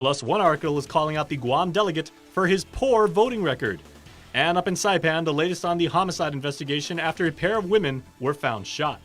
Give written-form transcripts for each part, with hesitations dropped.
Plus, one article is calling out the Guam delegate for his poor voting record. And up in Saipan, the latest on the homicide investigation after a pair of women were found shot.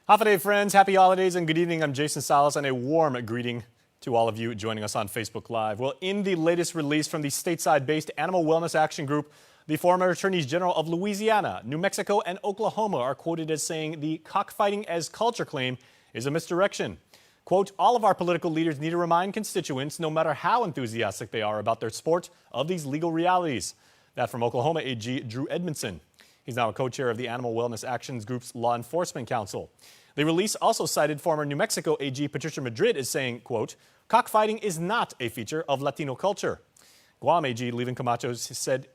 Hafa friends, happy holidays and good evening. I'm Jason Salas, and a warm greeting to all of you joining us on Facebook Live. Well, in the latest release from the stateside-based Animal Wellness Action Group, the former attorneys general of Louisiana, New Mexico, and Oklahoma are quoted as saying the cockfighting as culture claim is a misdirection. Quote, all of our political leaders need to remind constituents, no matter how enthusiastic they are about their sport, of these legal realities. That from Oklahoma AG Drew Edmondson. He's now a co-chair of the Animal Wellness Action Group's Law Enforcement Council. The release also cited former New Mexico AG Patricia Madrid as saying, quote, cockfighting is not a feature of Latino culture. Guam AG Levin Camacho said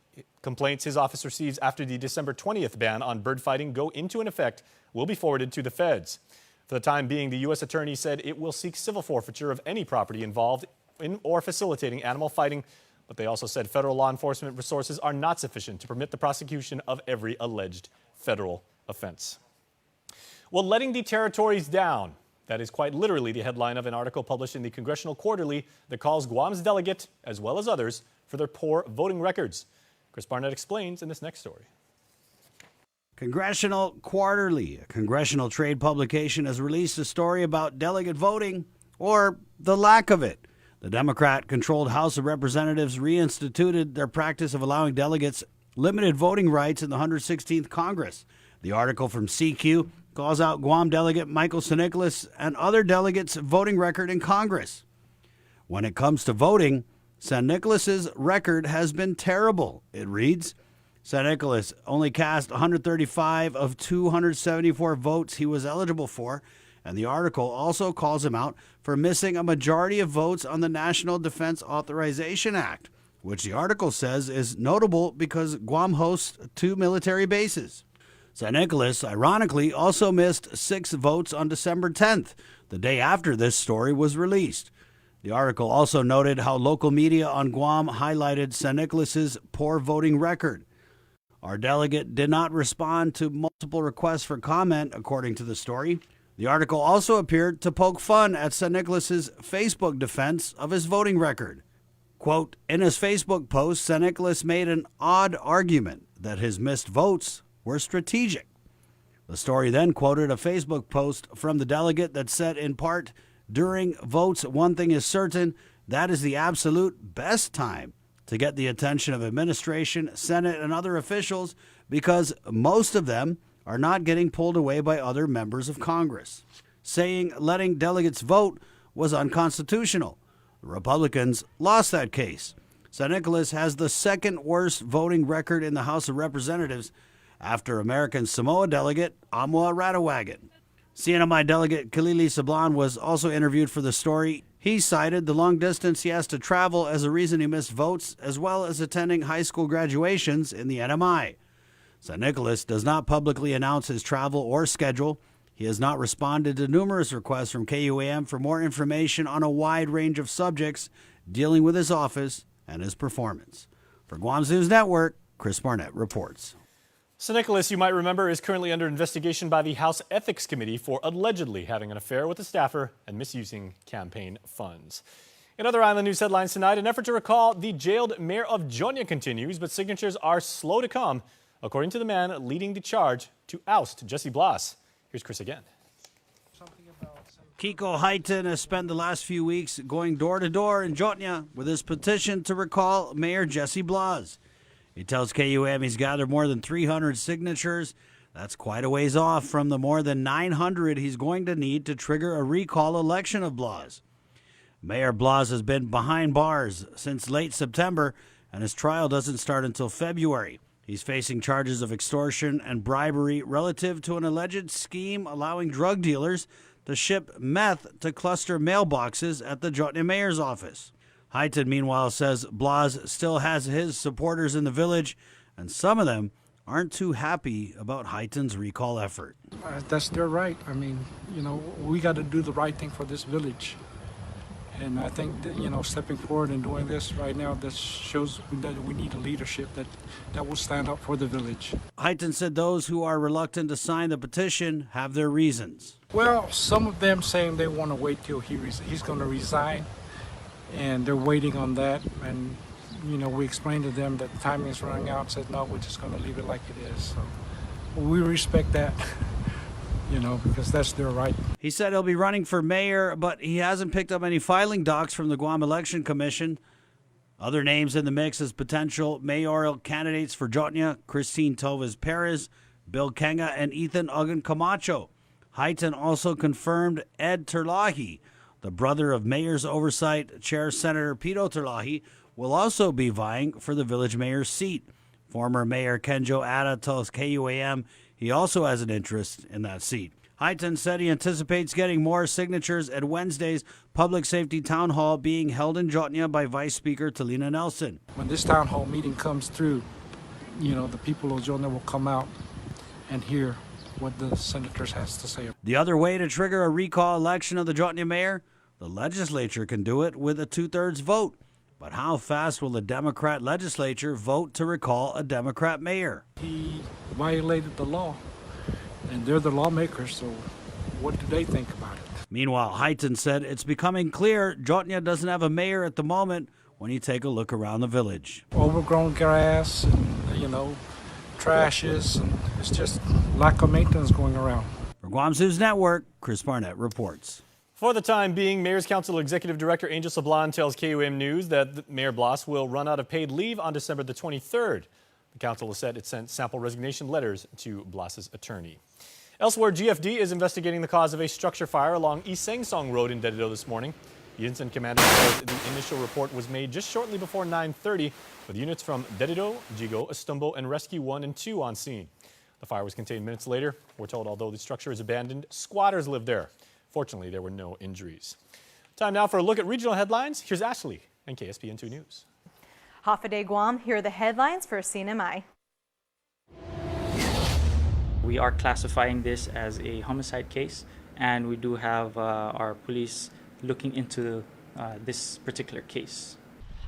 complaints his office receives after the December 20th ban on bird fighting go into an effect will be forwarded to the feds. For the time being, the U.S. Attorney said it will seek civil forfeiture of any property involved in or facilitating animal fighting, but they also said federal law enforcement resources are not sufficient to permit the prosecution of every alleged federal offense. Well, letting the territories down. That is quite literally the headline of an article published in the Congressional Quarterly that calls Guam's delegate, as well as others, for their poor voting records. Chris Barnett explains in this next story. Congressional Quarterly, a congressional trade publication, has released a story about delegate voting, or the lack of it. The Democrat-controlled House of Representatives reinstituted their practice of allowing delegates limited voting rights in the 116th Congress. The article from CQ calls out Guam delegate Michael San Nicolas and other delegates' voting record in Congress. When it comes to voting, San Nicolas's record has been terrible, it reads. San Nicolas only cast 135 of 274 votes he was eligible for, and the article also calls him out for missing a majority of votes on the National Defense Authorization Act, which the article says is notable because Guam hosts 2 military bases. San Nicolas, ironically, also missed 6 votes on December 10th, the day after this story was released. The article also noted how local media on Guam highlighted San Nicolas's poor voting record. Our delegate did not respond to multiple requests for comment, according to the story. The article also appeared to poke fun at San Nicolas's Facebook defense of his voting record. Quote, in his Facebook post, San Nicolas made an odd argument that his missed votes were strategic. The story then quoted a Facebook post from the delegate that said, in part, during votes, one thing is certain, that is the absolute best time to get the attention of administration, Senate, and other officials because most of them are not getting pulled away by other members of Congress, saying letting delegates vote was unconstitutional. The Republicans lost that case. San Nicolas has the second worst voting record in the House of Representatives after American Samoa delegate Amua Ratawagan. CNMI delegate Kalili Sablan was also interviewed for the story. He cited the long distance he has to travel as a reason he missed votes, as well as attending high school graduations in the NMI. San Nicolas does not publicly announce his travel or schedule. He has not responded to numerous requests from KUAM for more information on a wide range of subjects dealing with his office and his performance. For Guam's News Network, Chris Barnett reports. San Nicolas, you might remember, is currently under investigation by the House Ethics Committee for allegedly having an affair with a staffer and misusing campaign funds. In other island news headlines tonight, an effort to recall the jailed mayor of Jonia continues, but signatures are slow to come, according to the man leading the charge to oust Jesse Blas. Here's Chris again. Kiko Heighton has spent the last few weeks going door to door in Jonia with his petition to recall Mayor Jesse Blas. He tells KUAM he's gathered more than 300 signatures. That's quite a ways off from the more than 900 he's going to need to trigger a recall election of Blas. Mayor Blas has been behind bars since late September, and his trial doesn't start until February. He's facing charges of extortion and bribery relative to an alleged scheme allowing drug dealers to ship meth to cluster mailboxes at the Jonia mayor's office. Heighton, meanwhile, says Blas still has his supporters in the village, and some of them aren't too happy about Heighton's recall effort. That's their right. I mean, we got to do the right thing for this village. And I think that, stepping forward and doing this right now, this shows that we need a leadership that will stand up for the village. Heighton said those who are reluctant to sign the petition have their reasons. Well, some of them saying they want to wait till he's going to resign. and they're waiting on that. And we explained to them that the timing is running out. Said no, we're just going to leave it like it is. So we respect that, because that's their right. He said he'll be running for mayor, but he hasn't picked up any filing docs from the Guam Election Commission. Other names in the mix as potential mayoral candidates for Jotnia: Christine Toves Perez, Bill Kenga, and Ethan Ugan Camacho. Highton also confirmed Ed Terlahi, the brother of Mayor's Oversight Chair Senator Pito Terlahi, will also be vying for the village mayor's seat. Former Mayor Kenjo Ada tells KUAM he also has an interest in that seat. Highton said he anticipates getting more signatures at Wednesday's Public Safety Town Hall being held in Jotnia by Vice Speaker Talina Nelson. When this town hall meeting comes through, the people of Jotnia will come out and hear what the senators has to say. The other way to trigger a recall election of the Jotnia mayor, the legislature can do it with a 2/3 vote. But how fast will the Democrat legislature vote to recall a Democrat mayor? He violated the law, and they're the lawmakers, so what do they think about it? Meanwhile, Highton said it's becoming clear Jotnia doesn't have a mayor at the moment when you take a look around the village. Overgrown grass and, trashes, and it's just lack of maintenance going around. For Guam's News Network, Chris Barnett reports. For the time being, Mayor's Council Executive Director Angel Sablan tells KUAM News that Mayor Blas will run out of paid leave on December the 23rd. The council has said it sent sample resignation letters to Blas's attorney. Elsewhere, GFD is investigating the cause of a structure fire along East Sangsong Road in Dededo this morning. The incident commander says the initial report was made just shortly before 9:30, with units from Dededo, Jigo, Estumbo, and Rescue 1 and 2 on scene. The fire was contained minutes later. We're told although the structure is abandoned, squatters live there. Fortunately, there were no injuries. Time now for a look at regional headlines. Here's Ashley and KSPN2 News. Hafa Guam, here are the headlines for CNMI. We are classifying this as a homicide case, and we do have our police looking into this particular case.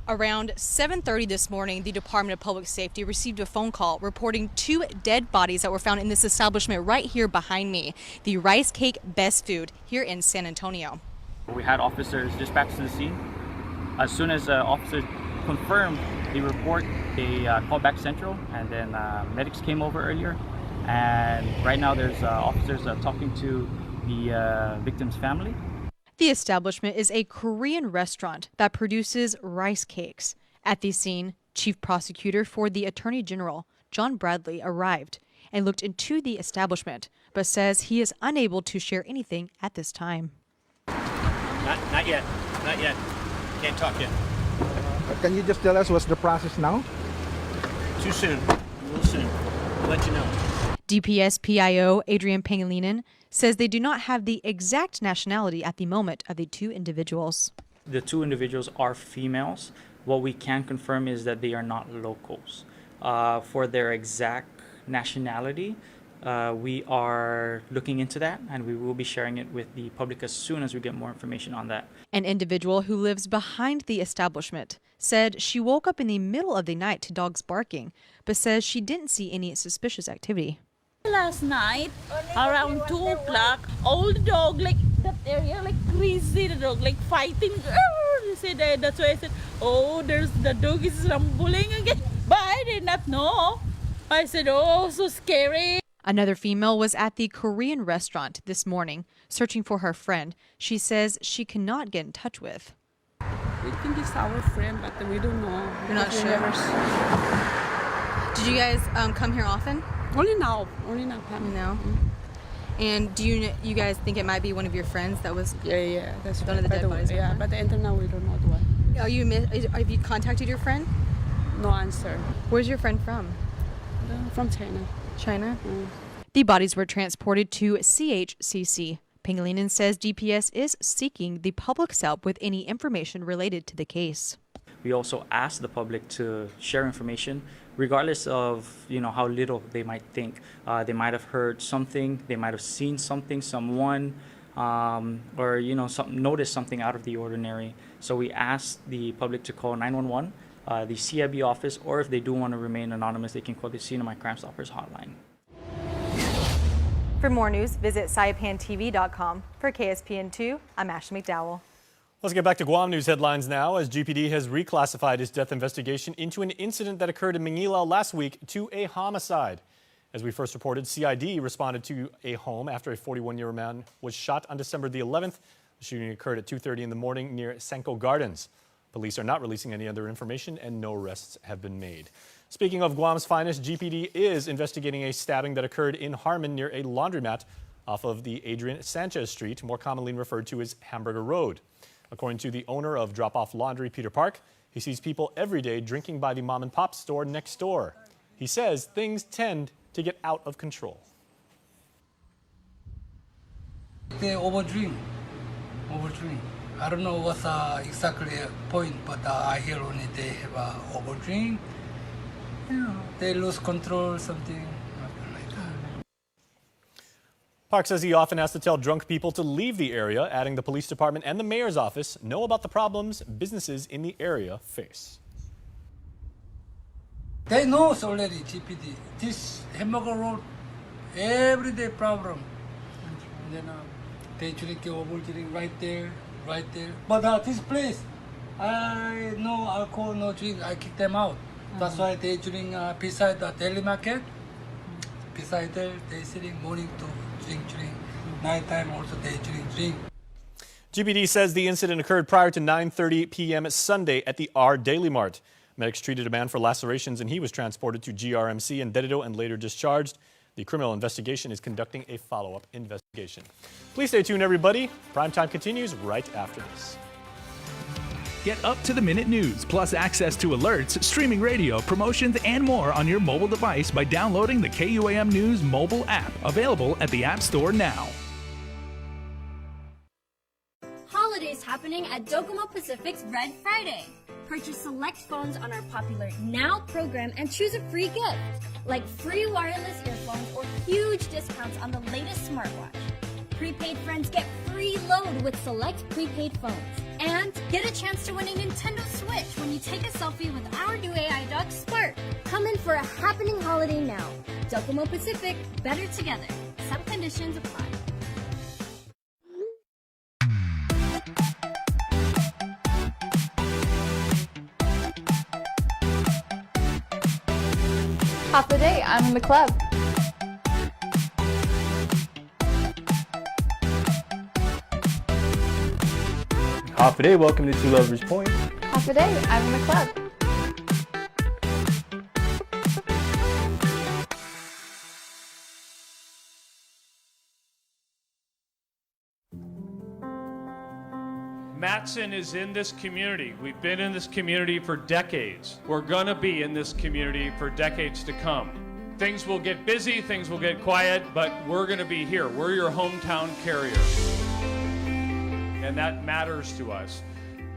Around 7:30 this morning, the Department of Public Safety received a phone call reporting 2 dead bodies that were found in this establishment right here behind me, the Rice Cake Best Food here in San Antonio. We had officers dispatched to the scene. As soon as officers confirmed the report, they called back Central, and then medics came over earlier. And right now there's officers talking to the victim's family. The establishment is a Korean restaurant that produces rice cakes. At the scene, Chief Prosecutor for the Attorney General, John Bradley, arrived and looked into the establishment, but says he is unable to share anything at this time. Not yet. Can't talk yet. Can you just tell us what's the process now? Too soon. Real soon. I'll let you know. DPS PIO Adrian Pangilinan says they do not have the exact nationality at the moment of the 2 individuals. The 2 individuals are females. What we can confirm is that they are not locals. For their exact nationality, we are looking into that, and we will be sharing it with the public as soon as we get more information on that. An individual who lives behind the establishment said she woke up in the middle of the night to dogs barking, but says she didn't see any suspicious activity. Last night, around 2 o'clock, all the dog, like that area, like crazy, the dog, like fighting. They said, that's why I said, oh, the dog is rumbling again. But I did not know. I said, oh, so scary. Another female was at the Korean restaurant this morning, searching for her friend she says she cannot get in touch with. We think it's our friend, but we don't know. You're not sure? Did you guys come here often? Only now. No. And do you guys think it might be one of your friends that was? Yeah, that's one of the dead bodies. Yeah, but until now we don't know the one. Have you contacted your friend? No answer. Where's your friend from? From China. China? The bodies were transported to CHCC. Pangilinan says DPS is seeking the public's help with any information related to the case. We also ask the public to share information, regardless of how little they might think. They might have heard something, they might have seen something, someone, or noticed something out of the ordinary. So we ask the public to call 911, the CIB office, or if they do want to remain anonymous, they can call the CNMI Crime Stoppers hotline. For more news, visit saipantv.com. For KSPN2, I'm Ashley McDowell. Let's get back to Guam news headlines now, as GPD has reclassified its death investigation into an incident that occurred in Manila last week to a homicide. As we first reported, CID responded to a home after a 41-year-old man was shot on December the 11th. The shooting occurred at 2:30 in the morning near Senko Gardens. Police are not releasing any other information and no arrests have been made. Speaking of Guam's finest, GPD is investigating a stabbing that occurred in Harmon near a laundromat off of the Adrian Sanchez Street, more commonly referred to as Hamburger Road. According to the owner of Drop Off Laundry, Peter Park, he sees people every day drinking by the mom and pop store next door. He says things tend to get out of control. They overdrink. I don't know what's exactly a point, but I hear only they have overdrink. They lose control, something like that. Park says he often has to tell drunk people to leave the area, adding the police department and the mayor's office know about the problems businesses in the area face. They know already, GPD. This Hamburger Road, everyday problem. And then they drink overdrink right there. But this place, I no alcohol, no drink. I kick them out. That's why they drink beside the deli market. Beside there, they sitting morning to drink. Nighttime also they drink. GPD says the incident occurred prior to 9:30 p.m. Sunday at the R Daily Mart. Medics treated a man for lacerations and he was transported to GRMC in Delegate and later discharged. The criminal investigation is conducting a follow-up investigation. Please stay tuned, everybody. Primetime continues right after this. Get up-to-the-minute news, plus access to alerts, streaming radio, promotions, and more on your mobile device by downloading the KUAM News mobile app, available at the App Store now. Holidays happening at Docomo Pacific's Red Friday. Purchase select phones on our popular Now program and choose a free gift, like free wireless earphones or huge discounts on the latest smartwatch. Prepaid friends get free load with select prepaid phones. And get a chance to win a Nintendo Switch when you take a selfie with our new AI dog, Spark. Come in for a happening holiday now. Docomo Pacific, better together. Some conditions apply. Half the day, I'm in the club. Half a day, welcome to Two Lovers Point. Half a day, I'm in the club. Matson is in this community. We've been in this community for decades. We're gonna be in this community for decades to come. Things will get busy, things will get quiet, but we're gonna be here. We're your hometown carrier. And that matters to us.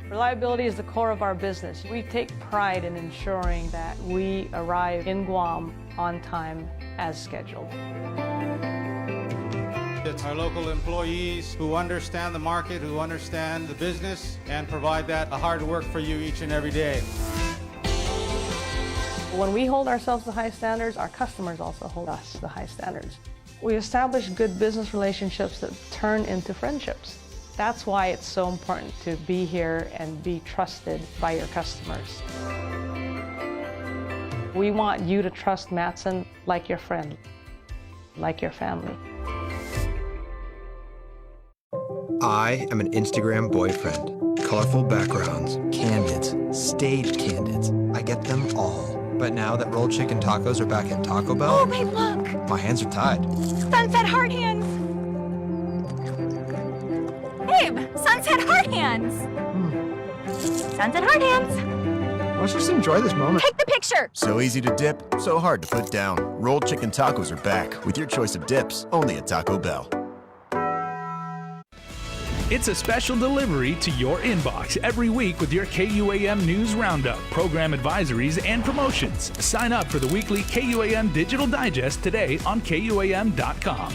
Reliability is the core of our business. We take pride in ensuring that we arrive in Guam on time as scheduled. It's our local employees who understand the market, who understand the business, and provide that hard work for you each and every day. When we hold ourselves to high standards, our customers also hold us to high standards. We establish good business relationships that turn into friendships. That's why it's so important to be here and be trusted by your customers. We want you to trust Matson like your friend, like your family. I am an Instagram boyfriend. Colorful backgrounds, candids, staged candids. I get them all. But now that rolled chicken tacos are back at Taco Bell, Oh, babe, look! my hands are tied. Sunset Heart Hands! Babe, Sunset Heart Hands! Sunset Heart Hands! Let's just enjoy this moment. Take the picture! So easy to dip, so hard to put down. Rolled chicken tacos are back with your choice of dips, only at Taco Bell. It's a special delivery to your inbox every week with your KUAM News Roundup, program advisories, and promotions. Sign up for the weekly KUAM Digital Digest today on KUAM.com.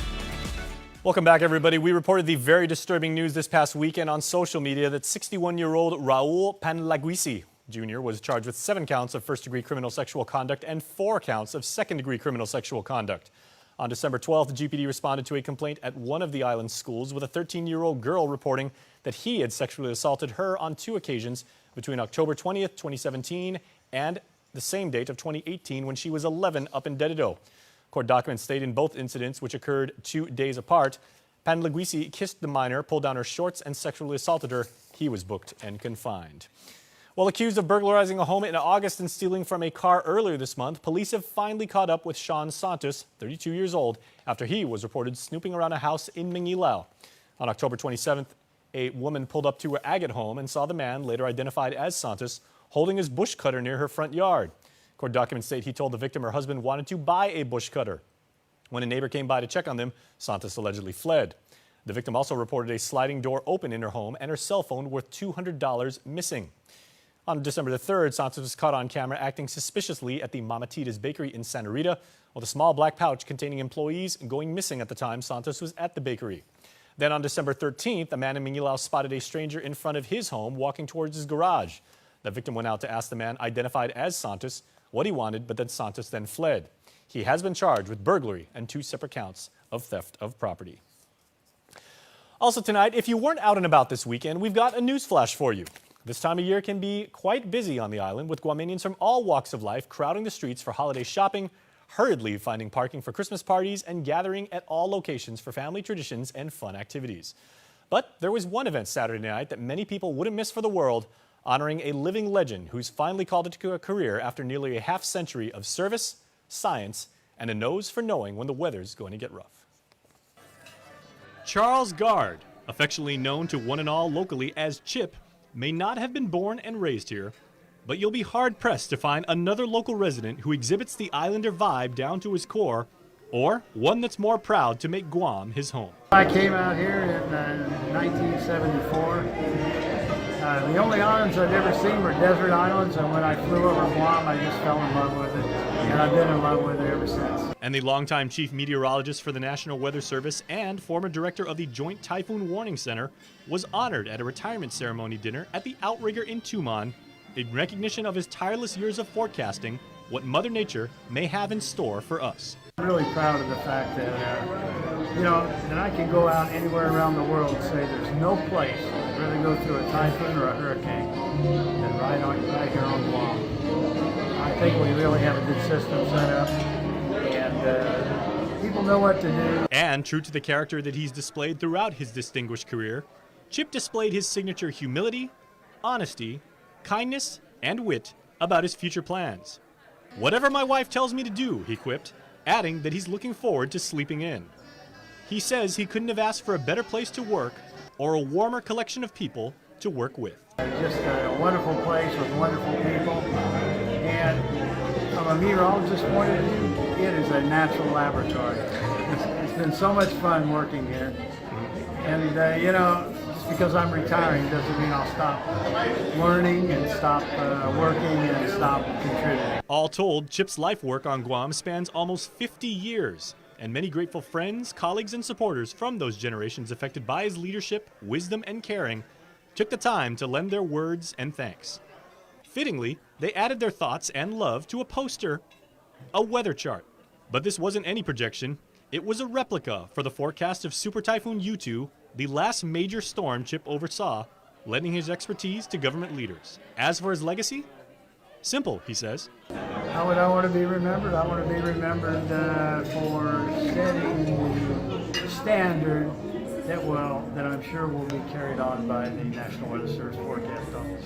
Welcome back, everybody. We reported the very disturbing news this past weekend on social media that 61-year-old Raul Panlaguisi Jr. was charged with 7 counts of first-degree criminal sexual conduct and 4 counts of second-degree criminal sexual conduct. On December 12th, the GPD responded to a complaint at one of the island's schools with a 13-year-old girl reporting that he had sexually assaulted her on 2 occasions between October 20th, 2017 and the same date of 2018 when she was 11 up in Delegate. Court documents state in both incidents, which occurred 2 days apart, Panlaguisi kissed the minor, pulled down her shorts, and sexually assaulted her. He was booked and confined. While accused of burglarizing a home in August and stealing from a car earlier this month, police have finally caught up with Sean Santos, 32 years old, after he was reported snooping around a house in Manila. On October 27th, a woman pulled up to her Agate home and saw the man, later identified as Santos, holding his bush cutter near her front yard. Court documents state he told the victim her husband wanted to buy a bush cutter. When a neighbor came by to check on them, Santos allegedly fled. The victim also reported a sliding door open in her home and her cell phone worth $200 missing. On December the 3rd, Santos was caught on camera acting suspiciously at the Mama Tita's bakery in Santa Rita, with a small black pouch containing employees going missing at the time Santos was at the bakery. Then on December 13th, a man in Manila spotted a stranger in front of his home walking towards his garage. The victim went out to ask the man, identified as Santos, what he wanted, but then Santos then fled. He has been charged with burglary and 2 separate counts of theft of property. Also tonight, if you weren't out and about this weekend, we've got a news flash for you. This time of year can be quite busy on the island, with Guamanians from all walks of life crowding the streets for holiday shopping, hurriedly finding parking for Christmas parties, and gathering at all locations for family traditions and fun activities. But there was one event Saturday night that many people wouldn't miss for the world, honoring a living legend who's finally called it to a career after nearly a half-century of service, science, and a nose for knowing when the weather's going to get rough. Charles Gard, affectionately known to one and all locally as Chip, may not have been born and raised here, but you'll be hard-pressed to find another local resident who exhibits the islander vibe down to his core, or one that's more proud to make Guam his home. I came out here in 1974. The only islands I've ever seen were desert islands, and when I flew over Guam, I just fell in love with it, and I've been in love with it ever since. And the longtime chief meteorologist for the National Weather Service and former director of the Joint Typhoon Warning Center was honored at a retirement ceremony dinner at the Outrigger in Tumon in recognition of his tireless years of forecasting what Mother Nature may have in store for us. I'm really proud of the fact that, that I can go out anywhere around the world and say there's no place I'd rather go through a typhoon or a hurricane than right here on Guam. I think we really have a good system set up, and people know what to do. And true to the character that he's displayed throughout his distinguished career, Chip displayed his signature humility, honesty, kindness, and wit about his future plans. "Whatever my wife tells me to do," he quipped, adding that he's looking forward to sleeping in. He says he couldn't have asked for a better place to work or a warmer collection of people to work with. Just a wonderful place with wonderful people, and from a meteorologist's point of view, it is a natural laboratory. It's been so much fun working here, and just because I'm retiring doesn't mean I'll stop learning and stop working and stop contributing. All told, Chip's life work on Guam spans almost 50 years, and many grateful friends, colleagues, and supporters from those generations affected by his leadership, wisdom, and caring took the time to lend their words and thanks. Fittingly, they added their thoughts and love to a poster, a weather chart. But this wasn't any projection. It was a replica for the forecast of Super Typhoon U2, the last major storm Chip oversaw, lending his expertise to government leaders. As for his legacy, simple, he says. How would I want to be remembered? I want to be remembered for setting the standard that I'm sure will be carried on by the National Weather Service Forecast Office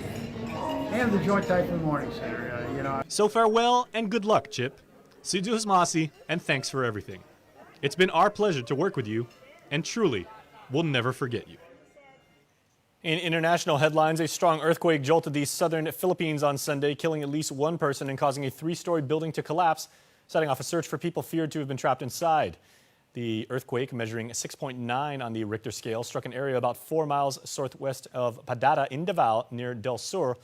and the Joint Typhoon Warning Center. So farewell and good luck, Chip. Sujus Masi, and thanks for everything. It's been our pleasure to work with you, and truly, we'll never forget you. In international headlines, a strong earthquake jolted the southern Philippines on Sunday, killing at least one person and causing a 3-story building to collapse, setting off a search for people feared to have been trapped inside. The earthquake, measuring 6.9 on the Richter scale, struck an area about 4 miles southwest of Padada in Davao, near Del Sur.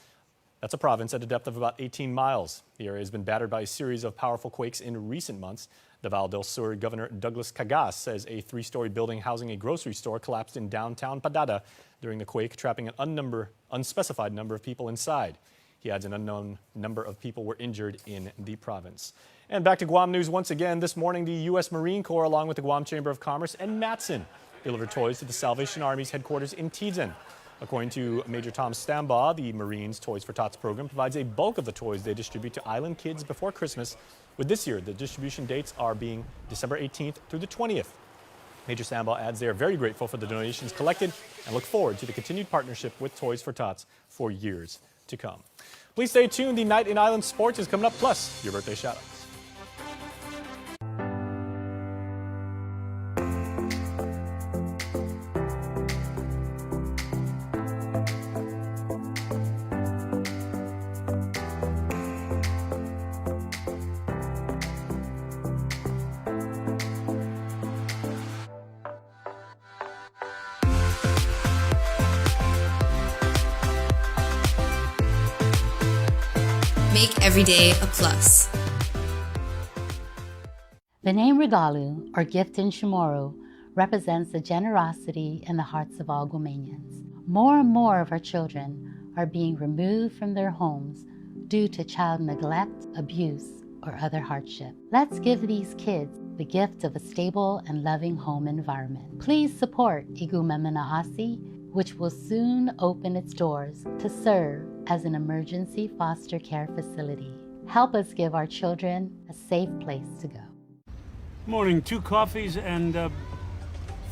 That's a province at a depth of about 18 miles. The area has been battered by a series of powerful quakes in recent months. Davao del Sur Governor Douglas Cagas says a 3-story building housing a grocery store collapsed in downtown Padada during the quake, trapping an unspecified number of people inside. He adds an unknown number of people were injured in the province. And back to Guam news once again. This morning, the U.S. Marine Corps, along with the Guam Chamber of Commerce and Matson, delivered toys to the Salvation Army's headquarters in Tizen. According to Major Tom Stambaugh, the Marines' Toys for Tots program provides a bulk of the toys they distribute to island kids before Christmas. With this year, the distribution dates are being December 18th through the 20th. Major Stambaugh adds they are very grateful for the donations collected and look forward to the continued partnership with Toys for Tots for years to come. Please stay tuned. The Night in Island Sports is coming up, plus your birthday shoutouts. Make every day a plus. The name Regalu, or gift in Chamorro, represents the generosity in the hearts of all Guamanians. More and more of our children are being removed from their homes due to child neglect, abuse, or other hardship. Let's give these kids the gift of a stable and loving home environment. Please support Igumemanaasi, which will soon open its doors to serve as an emergency foster care facility. Help us give our children a safe place to go. Morning, 2 coffees and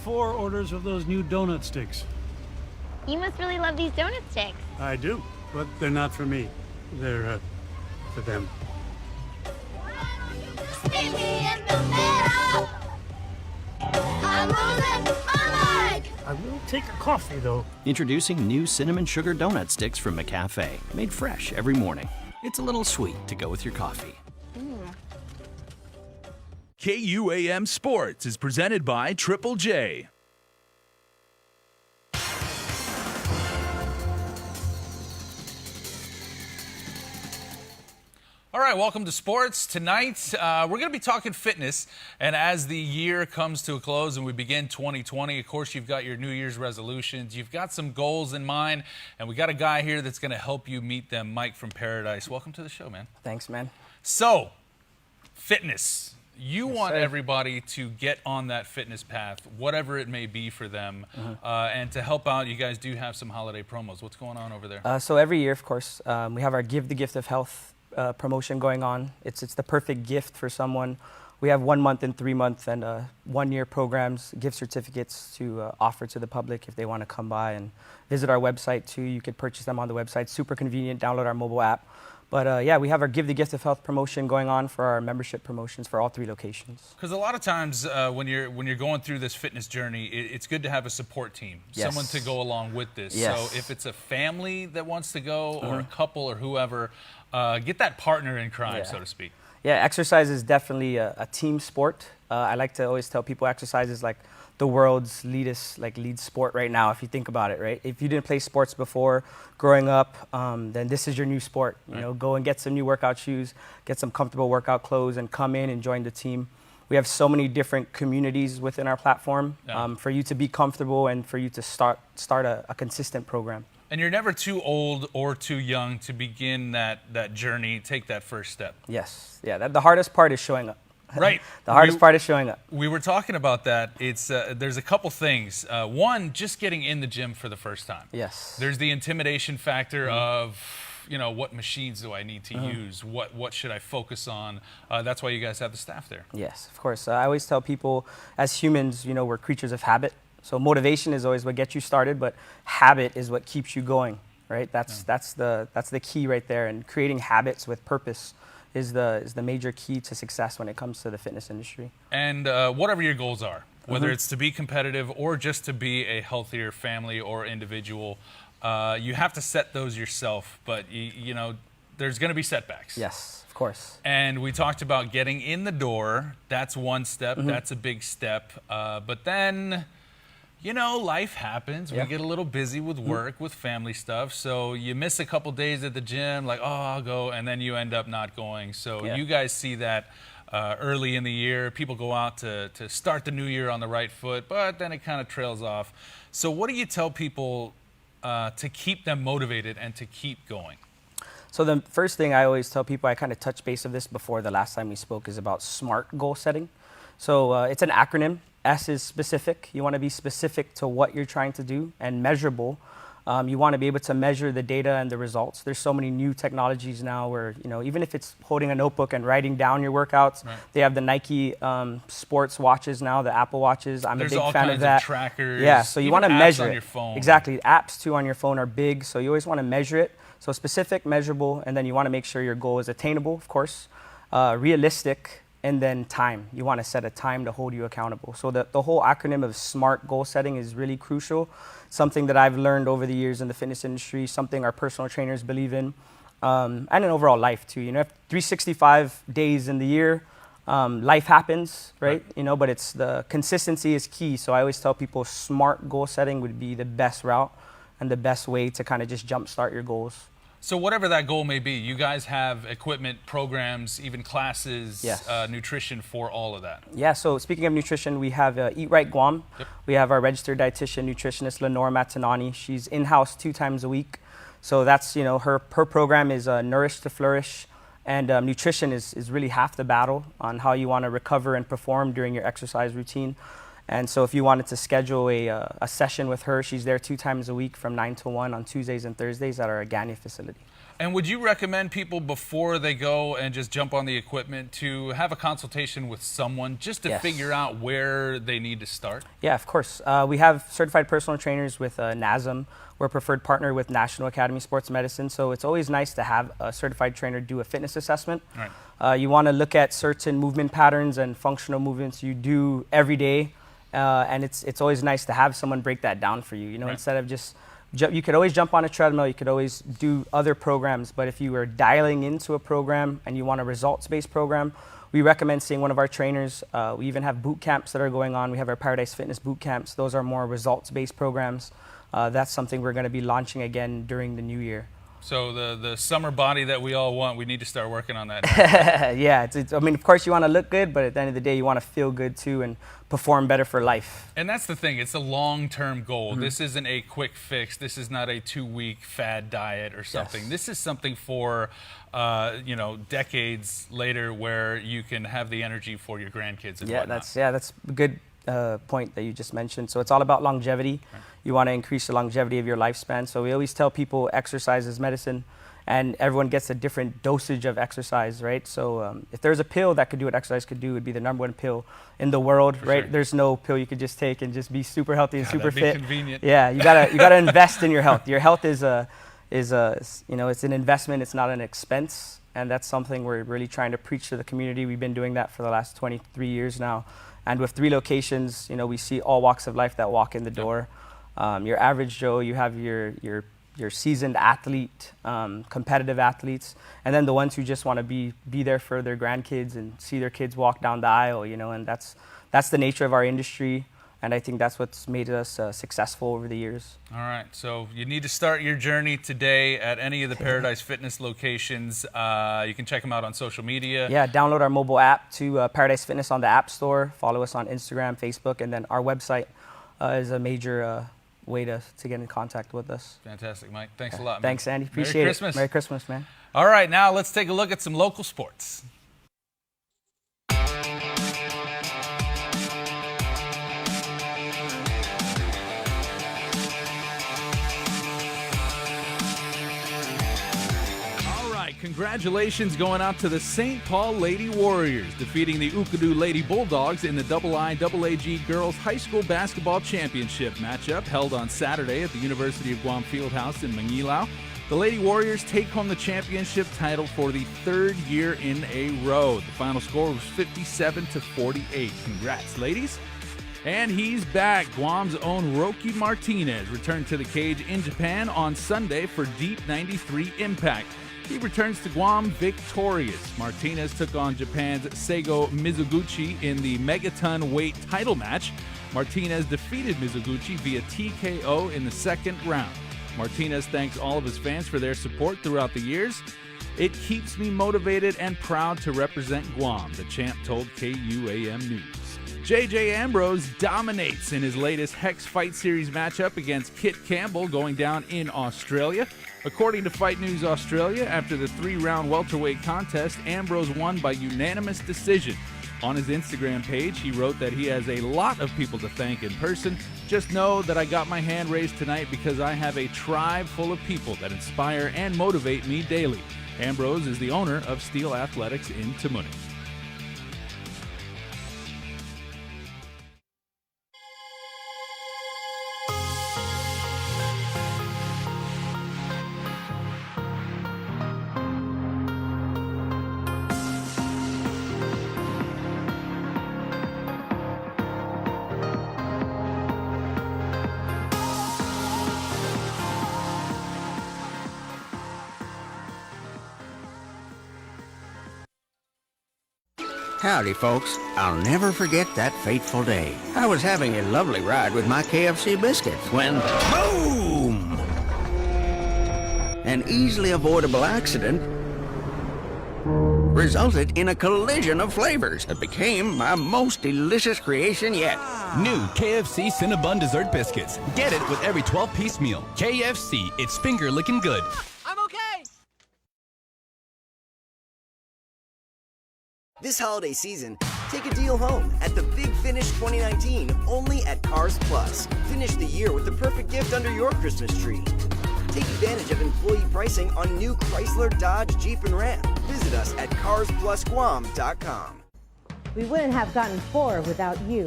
4 orders of those new donut sticks. You must really love these donut sticks. I do, but they're not for me. They're for them. I will take a coffee, though. Introducing new cinnamon sugar donut sticks from McCafe, made fresh every morning. It's a little sweet to go with your coffee. KUAM Sports is presented by Triple J. All right, welcome to sports. Tonight, we're going to be talking fitness. And as the year comes to a close and we begin 2020, of course, you've got your New Year's resolutions. You've got some goals in mind. And we got a guy here that's going to help you meet them, Mike from Paradise. Welcome to the show, man. Thanks, man. So, fitness. You Yes, want sir. everybody to get on that fitness path, whatever it may be for them. And to help out, you guys do have some holiday promos. What's going on over there? So every year, of course, we have our Give the Gift of Health promotion going on. It's the perfect gift for someone. We have 1 month and 3 month and 1 year programs, gift certificates to offer to the public if they want to come by and visit our website too. You could purchase them on the website. Super convenient. Download our mobile app. But yeah, we have our Give the Gift of Health promotion going on for our membership promotions for all 3 locations. Because a lot of times when you're going through this fitness journey, it's good to have a support team, Yes. someone to go along with this. Yes. So if it's a family that wants to go or a couple or whoever, get that partner in crime, so to speak. Yeah, exercise is definitely a team sport. I like to always tell people exercise is like the world's lead sport right now, if you think about it, right? If you didn't play sports before growing up, then this is your new sport. You know, go and get some new workout shoes, get some comfortable workout clothes, and come in and join the team. We have so many different communities within our platform for you to be comfortable and for you to start a consistent program. And you're never too old or too young to begin that journey, take that first step. Yes, yeah, the hardest part is showing up. Right. The hardest part is showing up. We were talking about that. It's there's a couple things. One, just getting in the gym for the first time. Yes. There's the intimidation factor of, you know, what machines do I need to use? What should I focus on? That's why you guys have the staff there. Yes, of course. I always tell people, as humans, you know, we're creatures of habit. So motivation is always what gets you started, but habit is what keeps you going, right? That's the key right there. And creating habits with purpose is the major key to success when it comes to the fitness industry. And whatever your goals are, whether it's to be competitive or just to be a healthier family or individual, you have to set those yourself. But you know, there's going to be setbacks. Yes, of course. And we talked about getting in the door. That's one step. That's a big step. But then, you know, life happens. We get a little busy with work, with family stuff. So you miss a couple days at the gym, like, oh, I'll go. And then you end up not going. So you guys see that early in the year. People go out to start the new year on the right foot, but then it kind of trails off. So what do you tell people to keep them motivated and to keep going? So the first thing I always tell people, I kind of touched base of this before the last time we spoke, is about SMART goal setting. So it's an acronym. S is specific. You want to be specific to what you're trying to do, and measurable. You want to be able to measure the data and the results. There's so many new technologies now where, even if it's holding a notebook and writing down your workouts, they have the Nike sports watches now, the Apple watches. There's a big all fan kinds of that. trackers. Yeah, so you want to measure on it. your phone. Exactly. Apps too on your phone are big, so you always want to measure it. So specific, measurable, and then you want to make sure your goal is attainable, of course, realistic, and then time. You want to set a time to hold you accountable. So the whole acronym of SMART goal setting is really crucial. Something that I've learned over the years in the fitness industry, something our personal trainers believe in, and in overall life too. 365 days in the year, life happens, right? But it's the consistency is key. So I always tell people SMART goal setting would be the best route and the best way to kind of just jumpstart your goals. So whatever that goal may be, you guys have equipment, programs, even classes, nutrition for all of that. Yeah, so speaking of nutrition, we have Eat Right Guam. Yep. We have our registered dietitian, nutritionist, Lenore Matanani. She's in-house 2 times a week. So that's, her program is Nourish to Flourish. And nutrition is really half the battle on how you want to recover and perform during your exercise routine. And so if you wanted to schedule a session with her, she's there 2 times a week from 9 to 1 on Tuesdays and Thursdays at our Agania facility. And would you recommend people before they go and just jump on the equipment to have a consultation with someone just to figure out where they need to start? Yeah, of course. We have certified personal trainers with NASM. We're a preferred partner with National Academy of Sports Medicine. So it's always nice to have a certified trainer do a fitness assessment. Right. You want to look at certain movement patterns and functional movements you do every day. And it's always nice to have someone break that down for you. Instead of just, you could always jump on a treadmill, you could always do other programs, but if you are dialing into a program and you want a results-based program, we recommend seeing one of our trainers. We even have boot camps that are going on. We have our Paradise Fitness boot camps. Those are more results-based programs. That's something we're going to be launching again during the new year. So the summer body that we all want, we need to start working on that now. Yeah, I mean, of course you want to look good, but at the end of the day, you want to feel good too and perform better for life. And that's the thing, it's a long-term goal. This isn't a quick fix. This is not a 2-week fad diet or something. This is something for, decades later where you can have the energy for your grandkids and whatnot. That's a good point that you just mentioned. So it's all about longevity. Right. You want to increase the longevity of your lifespan. So we always tell people exercise is medicine, and everyone gets a different dosage of exercise, right? So if there's a pill that could do what exercise could do, it would be the #1 pill in the world, right? Sure. There's no pill you could just take and just be super healthy and super that'd be fit. convenient. Yeah, you gotta invest in your health. Your health is it's an investment. It's not an expense, and that's something we're really trying to preach to the community. We've been doing that for the last 23 years now, and with 3 locations, we see all walks of life that walk in the door. Your average Joe, you have your seasoned athlete, competitive athletes, and then the ones who just want to be there for their grandkids and see their kids walk down the aisle, and that's the nature of our industry, and I think that's what's made us successful over the years. All right, so you need to start your journey today at any of the Paradise Fitness locations. You can check them out on social media. Yeah, download our mobile app to Paradise Fitness on the App Store. Follow us on Instagram, Facebook, and then our website is a major way to get in contact with us. Fantastic, Mike. Thanks a lot, man. Thanks, Andy. Appreciate Merry Christmas. Merry Christmas, man. All right, now let's take a look at some local sports. Congratulations going out to the St. Paul Lady Warriors, defeating the Ukadu Lady Bulldogs in the IIAAG Girls High School Basketball Championship matchup held on Saturday at the University of Guam Fieldhouse in Manila. The Lady Warriors take home the championship title for the 3rd year in a row. The final score was 57-48. Congrats, ladies. And he's back. Guam's own Roki Martinez returned to the cage in Japan on Sunday for Deep 93 Impact. He returns to Guam victorious. Martinez took on Japan's Seigo Mizuguchi in the megaton weight title match. Martinez defeated Mizuguchi via TKO in the 2nd round. Martinez thanks all of his fans for their support throughout the years. It keeps me motivated and proud to represent Guam, the champ told KUAM News. JJ Ambrose dominates in his latest Hex Fight Series matchup against Kit Campbell going down in Australia. According to Fight News Australia, after the 3-round welterweight contest, Ambrose won by unanimous decision. On his Instagram page, he wrote that he has a lot of people to thank in person. Just know that I got my hand raised tonight because I have a tribe full of people that inspire and motivate me daily. Ambrose is the owner of Steel Athletics in Tamuning. Howdy, folks. I'll never forget that fateful day. I was having a lovely ride with my KFC biscuits when, boom! An easily avoidable accident resulted in a collision of flavors that became my most delicious creation yet. New KFC Cinnabon Dessert Biscuits. Get it with every 12-piece meal. KFC, it's finger-licking good. I'm okay! This holiday season, take a deal home at the Big Finish 2019, only at Cars Plus. Finish the year with the perfect gift under your Christmas tree. Take advantage of employee pricing on new Chrysler, Dodge, Jeep, and Ram. Visit us at carsplusguam.com. We wouldn't have gotten 4 without you.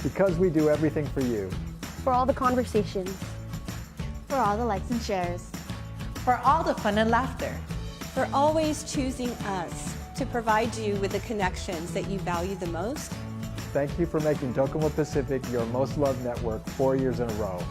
Because we do everything for you. For all the conversations. For all the likes and shares. For all the fun and laughter. For always choosing us to provide you with the connections that you value the most. Thank you for making Docomo Pacific your most loved network 4 years in a row.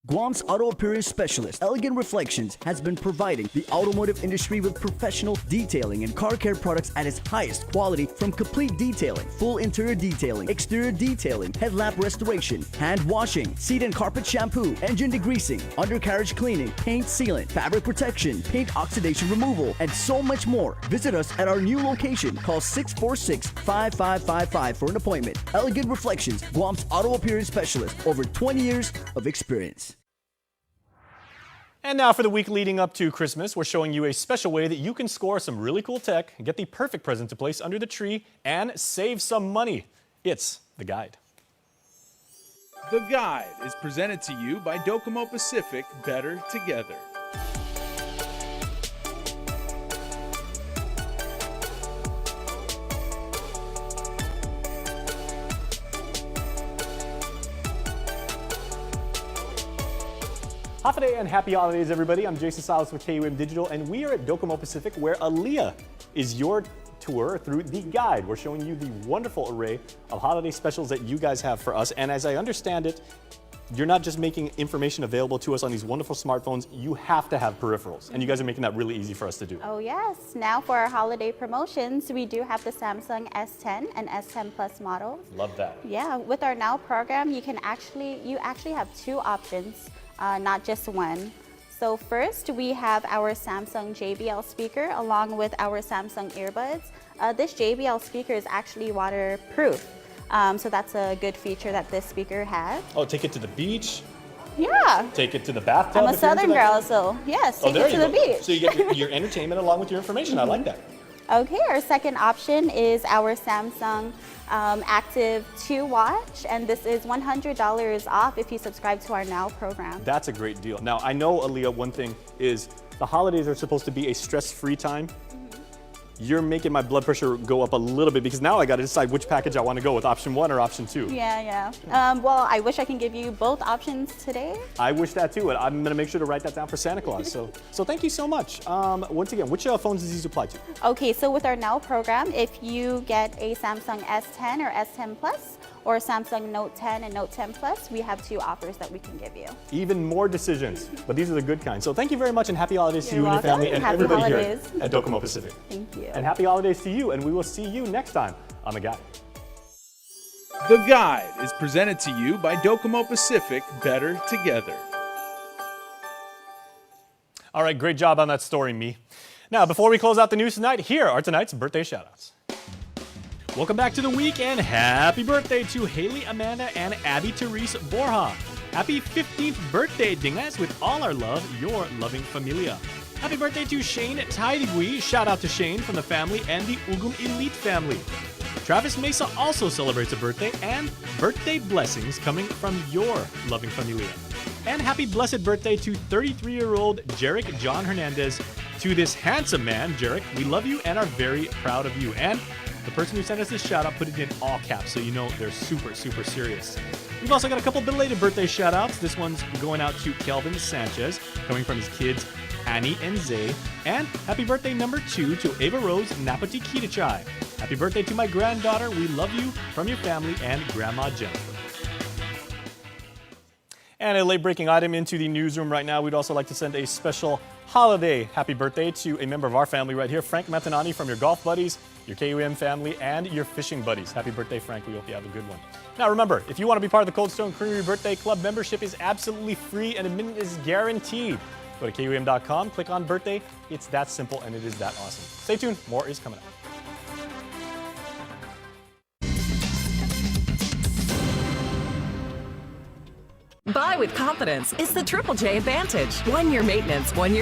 Guam's auto appearance specialist, Elegant Reflections, has been providing the automotive industry with professional detailing and car care products at its highest quality, from complete detailing, full interior detailing, exterior detailing, headlamp restoration, hand washing, seat and carpet shampoo, engine degreasing, undercarriage cleaning, paint sealant, fabric protection, paint oxidation removal, and so much more. Visit us at our new location. Call 646-5555 for an appointment. Elegant Reflections, Guam's auto appearance specialist, over 20 years of experience. And now for the week leading up to Christmas, we're showing you a special way that you can score some really cool tech, get the perfect present to place under the tree, and save some money. It's The Guide. The Guide is presented to you by Docomo Pacific, Better Together. Hafa and happy holidays, everybody. I'm Jason Salas with KUAM Digital, and we are at Docomo Pacific, where Aaliyah is your tour through The Guide. We're showing you the wonderful array of holiday specials that you guys have for us. And as I understand it, you're not just making information available to us on these wonderful smartphones, you have to have peripherals. And you guys are making that really easy for us to do. Oh yes, now for our holiday promotions, we do have the Samsung S10 and S10 Plus models. Love that. Yeah, with our Now program, you actually have 2 options, not just one. So first, we have our Samsung JBL speaker along with our Samsung earbuds. This JBL speaker is actually waterproof. So that's a good feature that this speaker has. Oh, take it to the beach? Yeah. Take it to the bathtub? I'm a Southern girl, so yes, take it to the beach. So you get your entertainment along with your information. I like that. Okay, our second option is our Samsung Active 2 watch, and this is $100 off if you subscribe to our Now program. That's a great deal. Now, I know, Aaliyah, one thing is the holidays are supposed to be a stress-free time. You're making my blood pressure go up a little bit because now I got to decide which package I want to go with, option 1 or option 2. Yeah. Well, I wish I can give you both options today. I wish that too, and I'm going to make sure to write that down for Santa Claus. So thank you so much. Once again, which phones does these apply to? Okay, so with our Now program, if you get a Samsung S10 or S10 Plus, or Samsung Note 10 and Note 10 Plus, we have 2 offers that we can give you. Even more decisions, but these are the good kind. So thank you very much, and happy holidays to you and your welcome. family and Happy everybody holidays. here at Docomo Pacific. Thank you. And happy holidays to you, and we will see you next time on The Guide. The Guide is presented to you by Docomo Pacific, Better Together. All right, great job on that story, Me. Now, before we close out the news tonight, here are tonight's birthday shoutouts. Welcome back to the week, and happy birthday to Haley Amanda and Abby Therese Borja. Happy 15th birthday, Dingas, with all our love, your loving familia. Happy birthday to Shane Taidigui. Shout out to Shane from the family and the Ugum Elite family. Travis Mesa also celebrates a birthday, and birthday blessings coming from your loving familia. And happy blessed birthday to 33-year-old Jarek John Hernandez. To this handsome man, Jarek, we love you and are very proud of you. And the person who sent us this shout out put it in all caps, so you know they're super, super serious. We've also got a couple belated birthday shout outs. This one's going out to Kelvin Sanchez, coming from his kids Annie and Zay. And happy birthday number 2 to Ava Rose Napati Kitachai. Happy birthday to my granddaughter. We love you from your family and Grandma Jennifer. And a late-breaking item into the newsroom right now. We'd also like to send a special holiday happy birthday to a member of our family right here, Frank Matanani, from your golf buddies, your KUAM family, and your fishing buddies. Happy birthday, Frank. We hope you have a good one. Now, remember, if you want to be part of the Cold Stone Creamery Birthday Club, membership is absolutely free and admission is guaranteed. Go to KUAM.com, click on birthday. It's that simple, and it is that awesome. Stay tuned. More is coming up. Buy with confidence. It's the Triple J Advantage. 1 year maintenance, 1 year